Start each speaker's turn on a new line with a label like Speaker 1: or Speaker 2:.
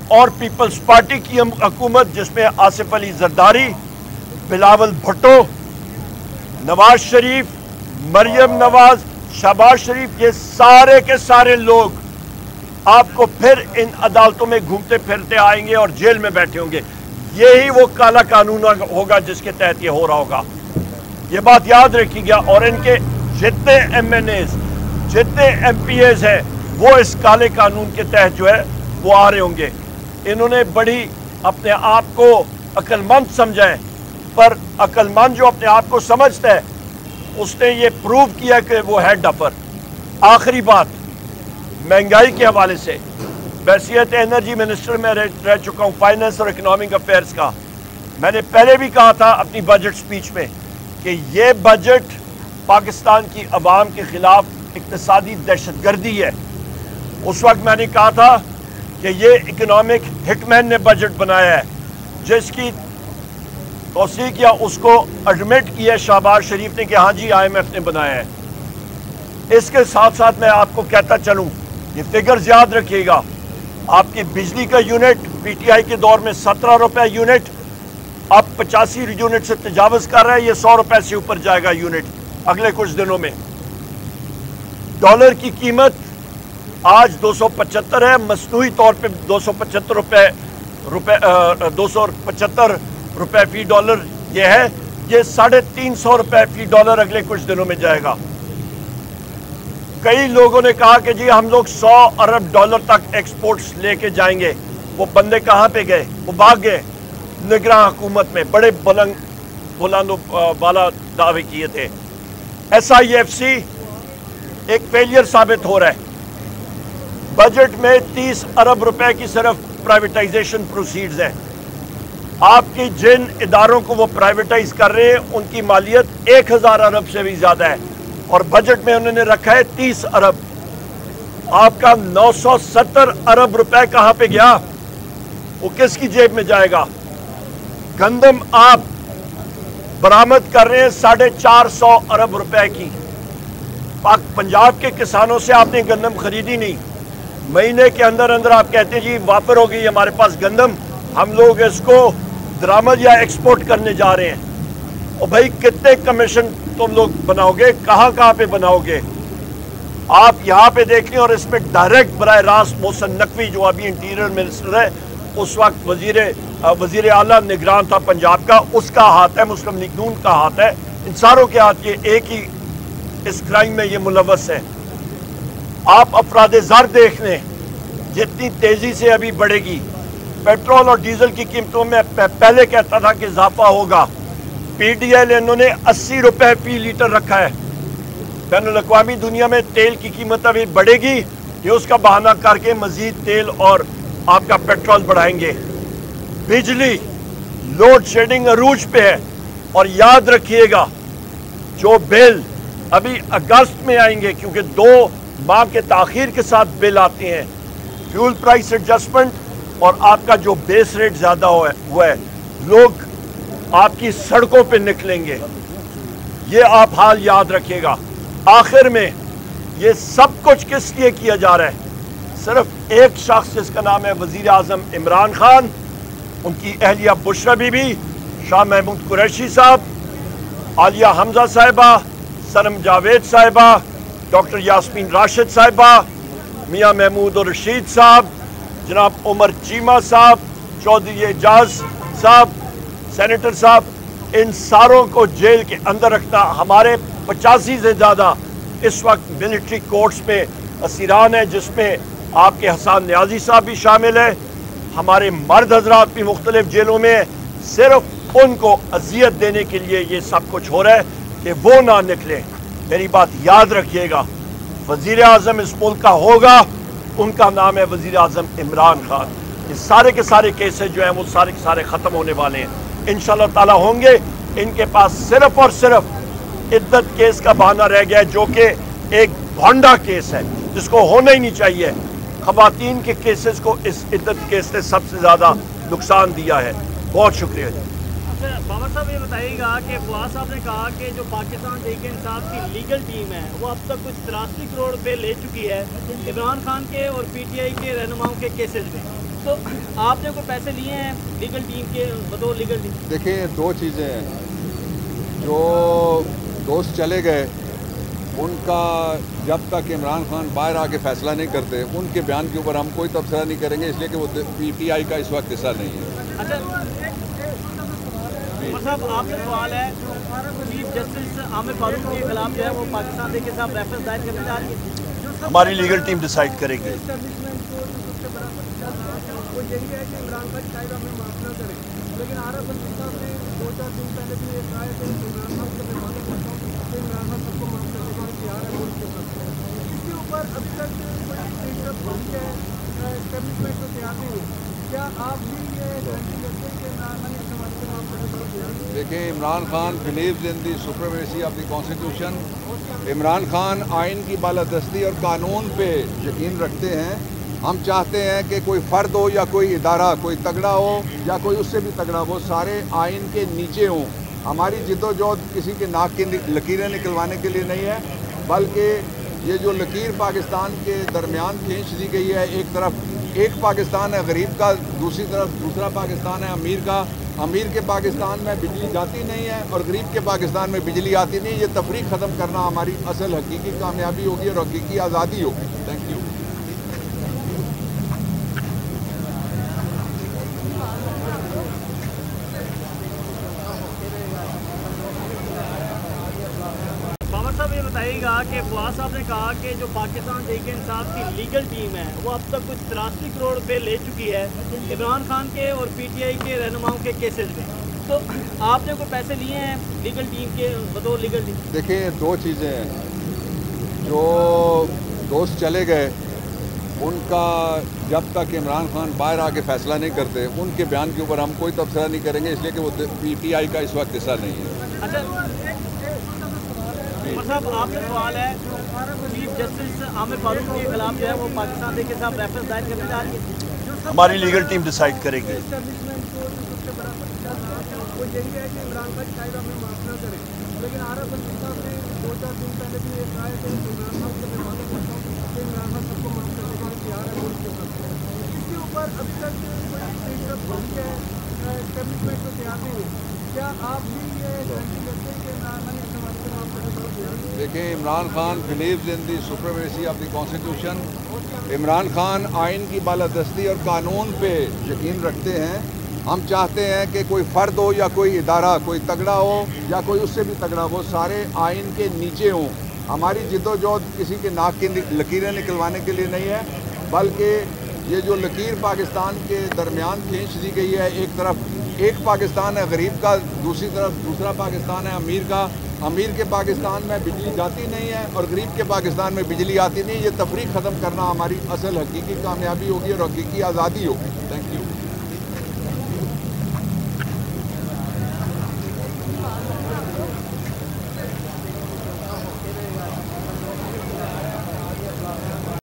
Speaker 1: اور Peoples party کی حکومت جس میں آصف علی زرداری، بلاول بھٹو، نواز شریف، مریم نواز، شہباز شریف، یہ سارے کے سارے لوگ آپ کو پھر ان عدالتوں میں گھومتے پھرتے آئیں گے اور جیل میں بیٹھے ہوں گے۔ یہی وہ کالا قانون ہوگا جس کے تحت یہ ہو رہا ہوگا، یہ بات یاد رکھی گیا۔ اور ان کے جتنے ایم این ایز، جتنے ایم پی ایز ہیں، وہ اس کالے قانون کے تحت جو ہے وہ آ رہے ہوں گے۔ انہوں نے بڑی اپنے آپ کو عقل مند سمجھا ہے، پر عقل مند جو اپنے آپ کو سمجھتا ہے اس نے یہ پروو کیا کہ وہ ہے ڈفر۔ آخری بات مہنگائی کے حوالے سے، بحیثیت انرجی منسٹر میں رہ چکا ہوں فائننس اور اکنامک افیئرز کا۔ میں نے پہلے بھی کہا تھا اپنی بجٹ سپیچ میں کہ یہ بجٹ پاکستان کی عوام کے خلاف اقتصادی دہشت گردی ہے۔ اس وقت میں نے کہا تھا کہ یہ اکنامک ہٹ مین نے بجٹ بنایا ہے، جس کی توثیق یا اس کو ایڈمٹ کیا شہباز شریف نے کہ ہاں جی آئی ایم ایف نے بنایا ہے۔ اس کے ساتھ ساتھ میں آپ کو کہتا چلوں، یہ فگرز یاد رکھیے گا، آپ کی بجلی کا یونٹ پی ٹی آئی کے دور میں 17 روپے یونٹ، اب 85 یونٹ سے تجاوز کر رہا ہے، یہ 100 روپے سے اوپر جائے گا یونٹ اگلے کچھ دنوں میں۔ ڈالر کی قیمت آج 275 ہے، مصنوعی طور پہ 275 روپے فی ڈالر یہ ہے، یہ 350 روپے فی ڈالر اگلے کچھ دنوں میں جائے گا۔ کئی لوگوں نے کہا کہ جی ہم لوگ 100 ارب ڈالر تک ایکسپورٹس لے کے جائیں گے، وہ بندے کہاں پہ گئے؟ وہ بھاگ گئے۔ نگراں حکومت میں بڑے بلند بالا دعوے کیے تھے۔ ایس آئی ایف سی ایک فیلئر ثابت ہو رہا ہے۔ بجٹ میں 30 ارب روپے کی صرف پرائیویٹائزیشن پروسیڈز ہیں۔ آپ کی جن اداروں کو وہ پرائیویٹائز کر رہے ہیں ان کی مالیت 1000 ارب سے بھی زیادہ ہے، اور بجٹ میں انہوں نے رکھا ہے 30 ارب۔ آپ کا 970 ارب روپے کہاں پہ گیا؟ وہ کس کی جیب میں جائے گا؟ گندم آپ برآمد کر رہے ہیں 450 ارب روپے کی۔ پنجاب کے کسانوں سے آپ نے گندم خریدی نہیں، مہینے کے اندر آپ کہتے ہیں جی وافر ہو گئی ہمارے پاس گندم، ہم لوگ اس کو درآمد یا ایکسپورٹ کرنے جا رہے ہیں۔ اور بھائی کتنے کمیشن تم لوگ بناؤ گے؟ کہاں پہ بناؤ گے؟ آپ یہاں پہ دیکھ لیں، اور اس میں ڈائریکٹ براہ راست محسن نقوی جو ابھی انٹیریئر منسٹر ہے، اس وقت وزیر اعلیٰ نگران تھا پنجاب کا، اس کا ہاتھ ہے، مسلم لیگ نون کا ہاتھ ہے، ان ساروں کے ہاتھ، یہ ایک ہی اس کرائم میں یہ ملوث ہے۔ آپ افراد زر دیکھ لیں، جتنی تیزی سے ابھی بڑھے گی پیٹرول اور ڈیزل کی قیمتوں میں، پہلے کہتا تھا کہ اضافہ ہوگا، پی ڈی ایل انہوں نے 80 روپے فی لیٹر رکھا ہے۔ بین الاقوامی دنیا میں تیل کی قیمت ابھی بڑھے گی، یہ اس کا بہانہ کر کے مزید تیل اور آپ کا پیٹرول بڑھائیں گے۔ بجلی لوڈ شیڈنگ عروج پہ ہے، اور یاد رکھیے گا جو بل ابھی اگست میں آئیں گے، کیونکہ 2 ماہ کے تاخیر کے ساتھ بل آتے ہیں، فیول پرائس ایڈجسٹمنٹ اور آپ کا جو بیس ریٹ زیادہ ہوا ہے، لوگ آپ کی سڑکوں پہ نکلیں گے۔ یہ آپ حال یاد رکھیے گا۔ آخر میں یہ سب کچھ کس لیے کیا جا رہا ہے؟ صرف ایک شخص جس کا نام ہے وزیر اعظم عمران خان، ان کی اہلیہ بشرا بی بی، شاہ محمود قریشی صاحب، عالیہ حمزہ صاحبہ، سنم جاوید صاحبہ، ڈاکٹر یاسمین راشد صاحبہ، میاں محمود الرشید صاحب، جناب عمر چیمہ صاحب، چودھری اعجاز صاحب، سینیٹر صاحب، ان ساروں کو جیل کے اندر رکھنا۔ ہمارے 85 سے زیادہ اس وقت ملٹری کورٹس میں اسیران ہیں، جس میں آپ کے حسان نیازی صاحب بھی شامل ہیں، ہمارے مرد حضرات بھی مختلف جیلوں میں ہیں۔ صرف ان کو اذیت دینے کے لیے یہ سب کچھ ہو رہا ہے کہ وہ نہ نکلیں۔ میری بات یاد رکھیے گا، وزیر اعظم اس ملک کا ہوگا، ان کا نام ہے وزیر اعظم عمران خان۔ یہ سارے کے سارے کیسز جو ہیں وہ سارے کے سارے ختم ہونے والے ہیں، انشاءاللہ تعالی ہوں گے۔ ان کے پاس صرف اور صرف عدت کیس کا بہانہ رہ گیا ہے، جو کہ ایک بھونڈا کیس ہے جس کو ہونا ہی نہیں چاہیے۔ خواتین کے کیسز کو اس عدت کیس نے سب سے زیادہ نقصان دیا ہے۔ بہت شکریہ۔
Speaker 2: بابر صاحب یہ بتائیے گا کہ فواد صاحب نے کہا کہ جو پاکستان تحریک انصاف کی لیگل ٹیم ہے وہ اب تک کچھ 83 کروڑ روپے لے چکی ہے عمران خان کے اور پی ٹی آئی کے رہنماؤں کے کیسز میں۔ تو آپ نے کوئی پیسے لیے ہیں لیگل ٹیم کے بطور لیگل ٹیم؟
Speaker 3: دیکھیں دو چیزیں ہیں، جو دوست چلے گئے ان کا جب تک عمران خان باہر آ کے فیصلہ نہیں کرتے ان کے بیان کے اوپر ہم کوئی تبصرہ نہیں کریں گے، اس لیے کہ وہ پی ٹی آئی کا اس وقت حصہ نہیں ہے۔
Speaker 2: اچھا عمر صاحب آپ سے سوال ہے، چیف جسٹس عامر فاروق کے خلاف جو ہے وہ پاکستان دے کے صاحب ریفرنس دائر کرنے جا رہی ہے؟
Speaker 1: ہماری لیگل ٹیم ڈیسائیڈ کرے گی۔
Speaker 4: وہ یہی ہے کہ عمران خان شاید ہمیں معاف نہ کرے، لیکن عارف علی صاحب نے 2-4 دن پہلے بھی ایک آئے تھے عمران خان سے میں وعدہ کرتا ہوں کہ عمران خان سب کو معاف کرنے کا تیار ہے اس کے ساتھ۔ اس کے اوپر ابھی تک کوئی بھوک ہے اسٹیبلشمنٹ کو تیار نہیں ہے، کیا آپ بھی یہ گارنٹی کرتے ہیں کہ عمران خان اس حوالے سے معاف کرنے کا تیار ہے؟
Speaker 3: دیکھیں Imran Khan believes in the supremacy of the constitution. Imran Khan آئین کی بالادستی اور قانون پہ یقین رکھتے ہیں۔ ہم چاہتے ہیں کہ کوئی فرد ہو یا کوئی ادارہ، کوئی تگڑا ہو یا کوئی اس سے بھی تگڑا ہو، سارے آئین کے نیچے ہوں۔ ہماری جد و جہد کسی کے ناک کی لکیریں نکلوانے کے لیے نہیں ہے، بلکہ یہ جو لکیر پاکستان کے درمیان کھینچ دی گئی ہے، ایک طرف ایک پاکستان ہے غریب کا، دوسری طرف دوسرا پاکستان ہے امیر کا۔ امیر کے پاکستان میں بجلی جاتی نہیں ہے اور غریب کے پاکستان میں بجلی آتی نہیں، یہ تفریق ختم کرنا ہماری اصل حقیقی کامیابی ہوگی اور حقیقی آزادی ہوگی۔ Thank you.
Speaker 2: بابر صاحب یہ بتائیے گا کہ فواز صاحب نے کہا کہ جو پاکستان تحریک انصاف کی لیگل ٹیم ہے وہ اب تک کچھ 83 کروڑ روپے لے چکی ہے عمران خان کے اور پی ٹی آئی کے رہنماؤں کے کیسز میں، تو آپ نے کوئی پیسے لیے ہیں لیگل ٹیم کے بطور لیگل ٹیم؟
Speaker 3: دیکھیں دو چیزیں ہیں، جو دوست چلے گئے ان کا جب تک عمران خان باہر آ کے فیصلہ نہیں کرتے ان کے بیان کے اوپر ہم کوئی تبصرہ نہیں کریں گے، اس لیے کہ وہ پی ٹی آئی کا اس وقت حصہ نہیں ہے۔
Speaker 2: اچھا عمر صاحب آپ سے سوال ہے، چیف جسٹس عامر فاروق کے خلاف جو ہے وہ پاکستان دے کے صاحب ریفرنس دائر کرنے جا رہی ہے؟
Speaker 1: ہماری لیگل ٹیم ڈیسائیڈ کرے گی۔
Speaker 4: اسٹیبلشمنٹ کو جو سب سے بڑا خدشہ تھا وہ یہی ہے کہ عمران خان شاید ہمیں معاف نہ کرے، لیکن عارف علی صاحب نے 2-4 دن پہلے بھی ایک آئے تھے عمران خان سے میں وعدہ کرتا ہوں کہ عمران خان سب کو معاف کرنے کا تیار ہے اس کے ساتھ۔ اس کے اوپر ابھی تک کوئی بھوک ہے اسٹیبلشمنٹ کو تیار نہیں ہے، کیا آپ بھی یہ گارنٹی کرتے ہیں کہ عمران خان اس حوالے سے معاف کرنے کا تیار ہے؟
Speaker 3: دیکھیں Imran Khan believes in the supremacy of the constitution. Imran Khan آئین کی بالادستی اور قانون پہ یقین رکھتے ہیں۔ ہم چاہتے ہیں کہ کوئی فرد ہو یا کوئی ادارہ، کوئی تگڑا ہو یا کوئی اس سے بھی تگڑا ہو، سارے آئین کے نیچے ہوں۔ ہماری جد و جہد کسی کے ناک کی لکیریں نکلوانے کے لیے نہیں ہے، بلکہ یہ جو لکیر پاکستان کے درمیان کھینچ دی گئی ہے، ایک طرف ایک پاکستان ہے غریب کا، دوسری طرف دوسرا پاکستان ہے امیر کا۔ امیر کے پاکستان میں بجلی جاتی نہیں ہے اور غریب کے پاکستان میں بجلی آتی نہیں، یہ تفریق ختم کرنا ہماری اصل حقیقی کامیابی ہوگی اور حقیقی آزادی ہوگی۔ Thank you.